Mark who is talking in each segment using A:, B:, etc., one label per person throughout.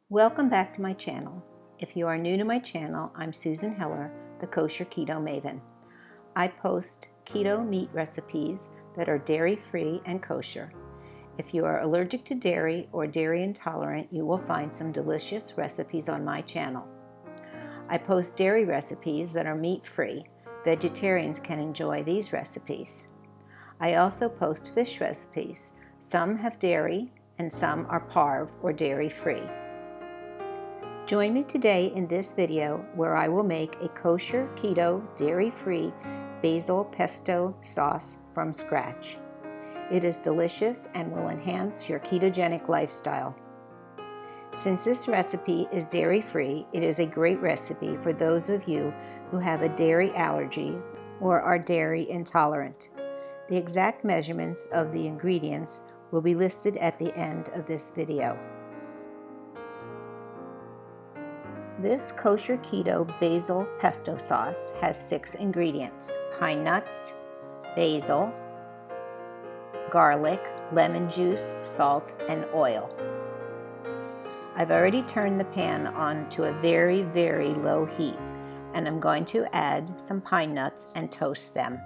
A: Welcome back to my channel. If you are new to my channel, I'm Susan Heller, the Kosher Keto Maven. I post keto meat recipes that are dairy-free and kosher. If you are allergic to dairy or dairy intolerant, you will find some delicious recipes on my channel. I post dairy recipes that are meat-free. Vegetarians can enjoy these recipes. I also post fish recipes. Some have dairy and some are parve or dairy-free. Join me today in this video where I will make a kosher keto dairy-free basil pesto sauce from scratch. It is delicious and will enhance your ketogenic lifestyle. Since this recipe is dairy-free, it is a great recipe for those of you who have a dairy allergy or are dairy intolerant. The exact measurements of the ingredients will be listed at the end of this video. This kosher keto basil pesto sauce has 6 ingredients: pine nuts, basil, garlic, lemon juice, salt, and oil. I've already turned the pan on to a very, very low heat, and I'm going to add some pine nuts and toast them.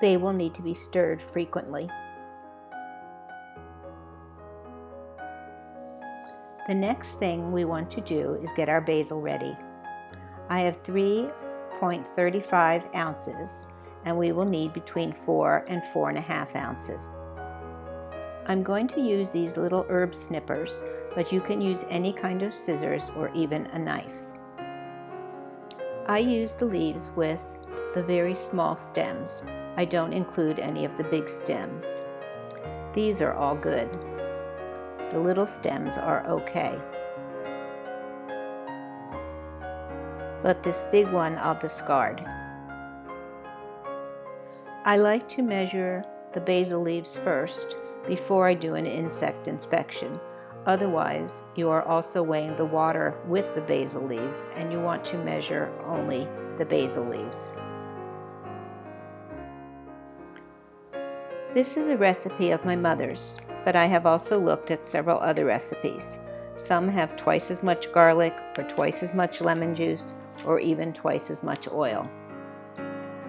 A: They will need to be stirred frequently. The next thing we want to do is get our basil ready. I have 3.35 ounces, and we will need between 4 and 4.5 ounces. I'm going to use these little herb snippers, but you can use any kind of scissors or even a knife. I use the leaves with the very small stems. I don't include any of the big stems. These are all good. The little stems are okay. But this big one I'll discard. I like to measure the basil leaves first before I do an insect inspection. Otherwise, you are also weighing the water with the basil leaves, and you want to measure only the basil leaves. This is a recipe of my mother's, but I have also looked at several other recipes. Some have twice as much garlic, or twice as much lemon juice, or even twice as much oil.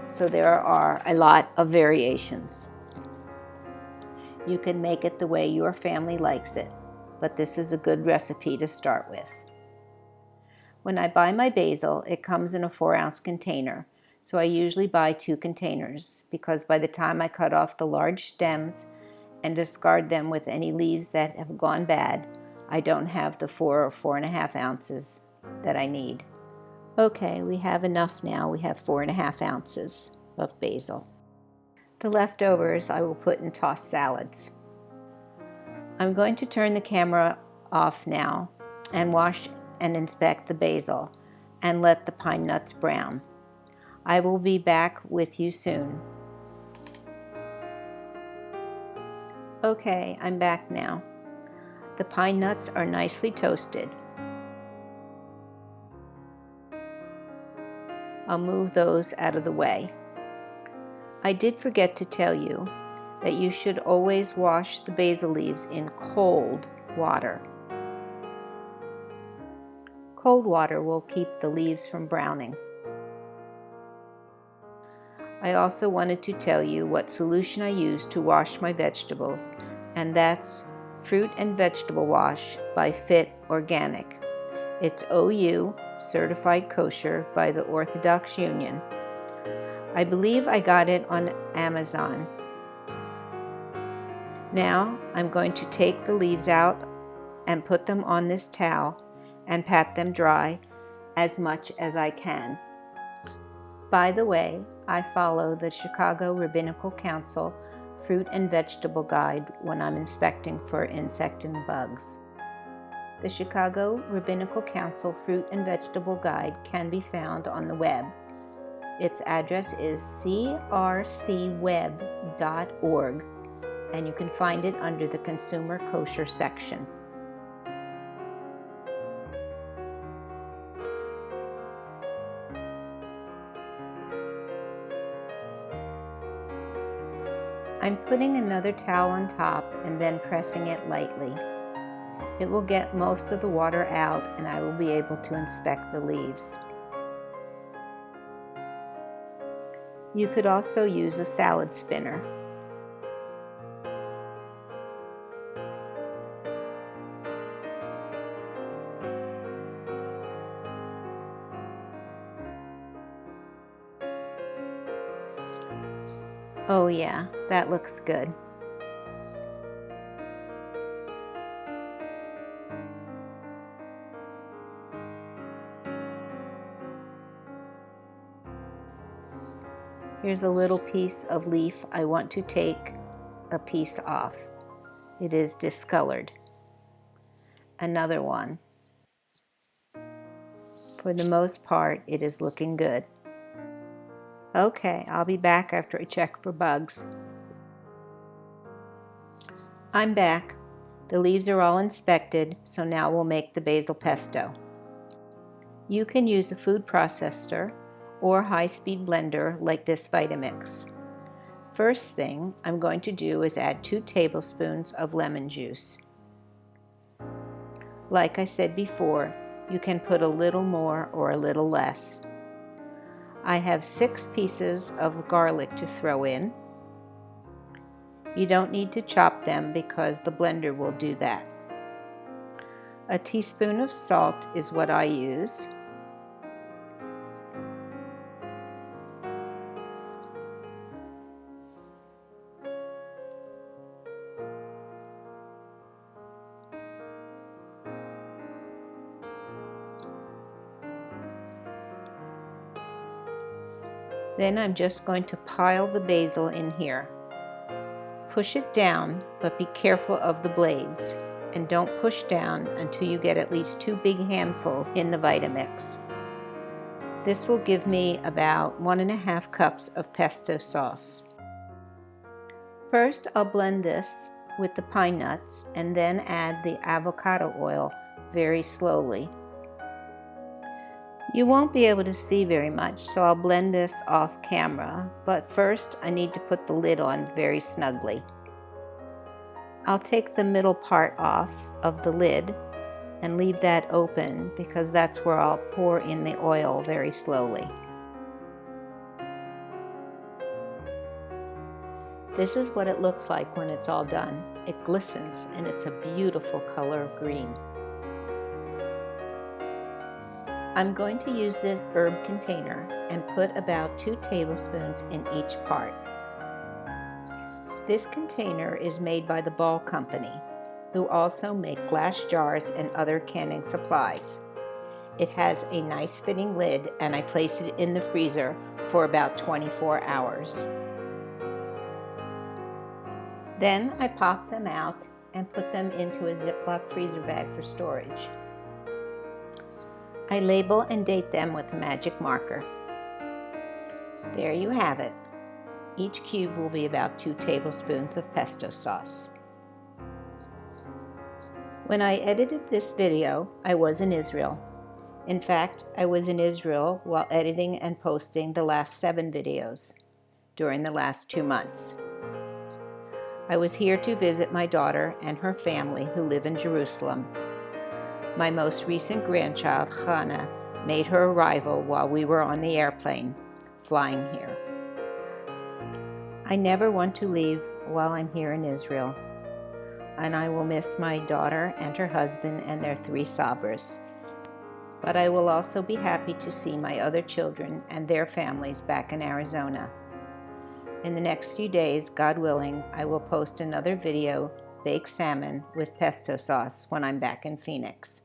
A: So there are a lot of variations. You can make it the way your family likes it, but this is a good recipe to start with. When I buy my basil, it comes in a 4-ounce container. So I usually buy 2 containers because by the time I cut off the large stems and discard them with any leaves that have gone bad, I don't have the 4 or 4.5 ounces that I need. Okay, we have enough now. We have 4.5 ounces of basil. The leftovers I will put in tossed salads. I'm going to turn the camera off now and wash and inspect the basil and let the pine nuts brown. I will be back with you soon. Okay, I'm back now. The pine nuts are nicely toasted. I'll move those out of the way. I did forget to tell you that you should always wash the basil leaves in cold water. Cold water will keep the leaves from browning. I also wanted to tell you what solution I use to wash my vegetables, and that's Fruit and Vegetable Wash by Fit Organic. It's OU, certified kosher by the Orthodox Union. I believe I got it on Amazon. Now I'm going to take the leaves out and put them on this towel and pat them dry as much as I can. By the way, I follow the Chicago Rabbinical Council Fruit and Vegetable Guide when I'm inspecting for insect and bugs. The Chicago Rabbinical Council Fruit and Vegetable Guide can be found on the web. Its address is crcweb.org, and you can find it under the Consumer Kosher section. I'm putting another towel on top and then pressing it lightly. It will get most of the water out and I will be able to inspect the leaves. You could also use a salad spinner. Oh yeah, that looks good. Here's a little piece of leaf. I want to take a piece off. It is discolored. Another one. For the most part, it is looking good. Okay, I'll be back after I check for bugs. I'm back. The leaves are all inspected, so now we'll make the basil pesto. You can use a food processor or high-speed blender like this Vitamix. First thing I'm going to do is add 2 tablespoons of lemon juice. Like I said before, you can put a little more or a little less. I have 6 pieces of garlic to throw in. You don't need to chop them because the blender will do that. A teaspoon of salt is what I use. Then I'm just going to pile the basil in here. Push it down, but be careful of the blades. And don't push down until you get at least 2 big handfuls in the Vitamix. This will give me about 1½ cups of pesto sauce. First, I'll blend this with the pine nuts and then add the avocado oil very slowly. You won't be able to see very much, so I'll blend this off camera, but first I need to put the lid on very snugly. I'll take the middle part off of the lid and leave that open because that's where I'll pour in the oil very slowly. This is what it looks like when it's all done. It glistens and it's a beautiful color of green. I'm going to use this herb container and put about 2 tablespoons in each part. This container is made by the Ball Company, who also make glass jars and other canning supplies. It has a nice fitting lid and I place it in the freezer for about 24 hours. Then I pop them out and put them into a Ziploc freezer bag for storage. I label and date them with a magic marker. There you have it. Each cube will be about 2 tablespoons of pesto sauce. When I edited this video, I was in Israel. In fact, I was in Israel while editing and posting the last 7 videos during the last 2 months. I was here to visit my daughter and her family who live in Jerusalem. My most recent grandchild, Hannah, made her arrival while we were on the airplane, flying here. I never want to leave while I'm here in Israel, and I will miss my daughter and her husband and their 3 sabras. But I will also be happy to see my other children and their families back in Arizona. In the next few days, God willing, I will post another video, baked salmon with pesto sauce, when I'm back in Phoenix.